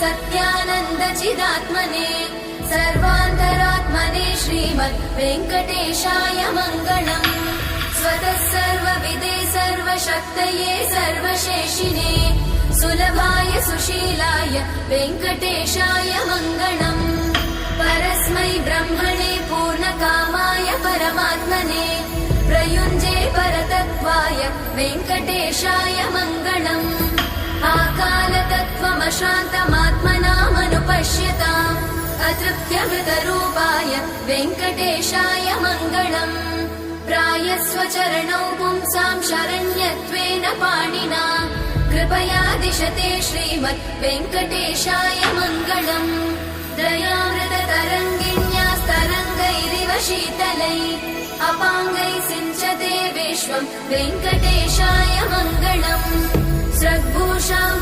सत्यानन्दचिदात्मने सर्वान्तरात्मने श्रीमद् वेङ्कटेशाय मङ्गलम्। स्वतः सर्वविदे सर्वशक्तये सर्वशेषिने सुलभाय सुशीलाय वेङ्कटेशाय मङ्गलम्। परस्मै ब्रह्मणे पूर्णकामाय परमात्मने प्रयुञ्जे परतत्त्वाय वेङ्कटेशाय मङ्गलम्। आकालतत्त्वमशान्तमात्मनामनुपश्यताम् अतृप्त्यमृतरूपाय वेङ्कटेशाय मङ्गलम्। प्रायस्वचरणौ पुंसां शरण्यत्वेन पाणिना कृपया दिशते श्रीमद् वेङ्कटेशाय मङ्गलम्। दयामृततरङ्गिण्यास्तरङ्गैरिव शीतलै अपाङ्गैः सिञ्चते विश्वं वेङ्कटेशाय मङ्गलम्। स्रग्भूषां